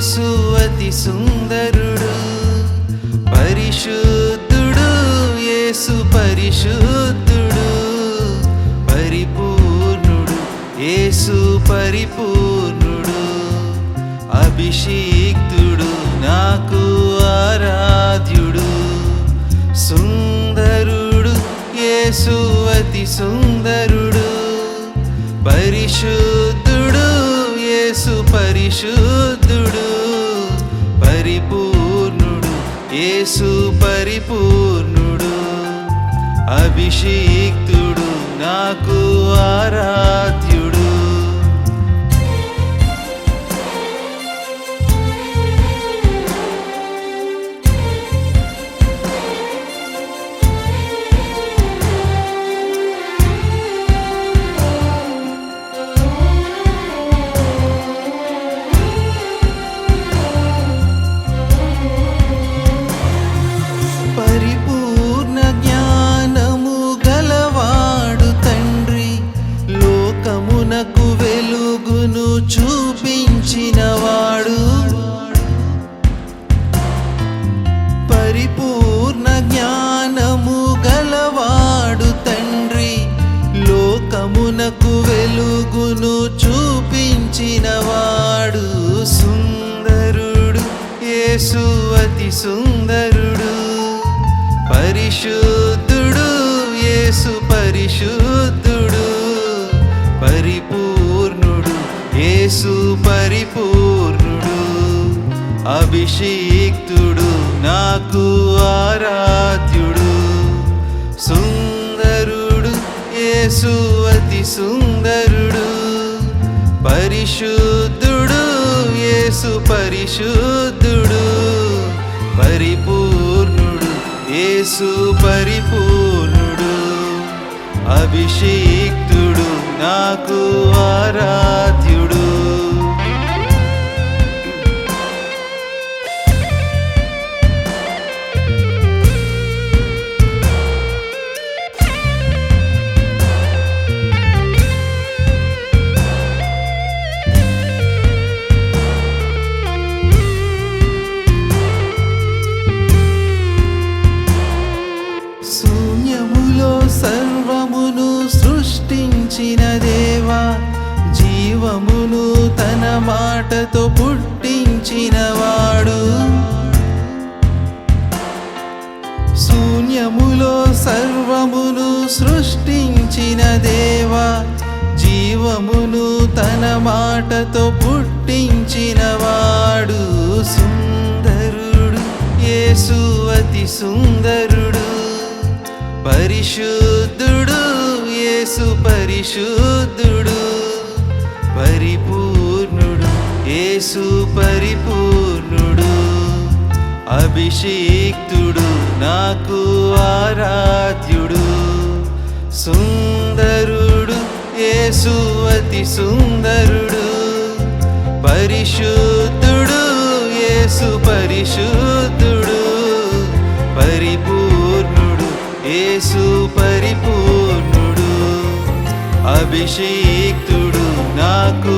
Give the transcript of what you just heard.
యేసు అతి సుందరుడు, పరిశుద్ధుడు, యేసు పరిశుద్ధుడు, పరిపూర్ణుడు, యేసు పరిపూర్ణుడు, అభిషిక్తుడు, నాకు ఆరాధ్యుడు, సుందరుడు, యేసు అతి సుందరుడు, పరిశుద్ధుడు, యేసు పరిశుద్ధుడు, పరిపూర్ణుడు, యేసు పరిపూర్ణుడు, అభిషిక్తుడు, నాకు ఆరాధ్యుడు. పరిపూర్ణ జ్ఞానము గలవాడు తండ్రి, లోకమునకు వెలుగును చూపించినవాడు. పరిపూర్ణ జ్ఞానము గలవాడు తండ్రి, లోకమునకు వెలుగును చూపించినవాడు. సుందరుడు, యేసు అతి సుందరుడు, పరిశుద్ధుడు, యేసు పరిశుద్ధుడు, పరిపూర్ణుడు, యేసు పరిపూర్ణుడు, అభిషిక్తుడు, నాకు ఆరాధ్యుడు. సుందరుడు, యేసు అతి సుందరుడు, పరిశుద్ధుడు, యేసు పరిశుద్ధుడు, పరిపూర్ణుడు, యేసు పరిపూర్ణుడు, అభిషిక్తుడు, నాకు ఆరాధ్యుడు. శూన్యములో సర్వమును సృష్టించిన దేవా, జీవమును తన మాటతో పుట్టించినవాడు. శూన్యములో సర్వమును సృష్టించిన దేవా, జీవమును తన మాటతో పుట్టించినవాడు. సుందరుడు, యేసు అతి సుందరుడు, పరిశుద్ధుడు, యేసు పరిశుద్ధుడు, పరిపూర్ణుడు, యేసు పరిపూర్ణుడు, అభిషిక్తుడు, నాకు ఆరాధ్యుడు. సుందరుడు, యేసు అతి సుందరుడు, పరిశుద్ధుడు, యేసు పరిశుద్ధుడు, పరిపూర్ణుడు, యేసు పరిపూర్ణుడు, అభిషిక్తుడు, నాకు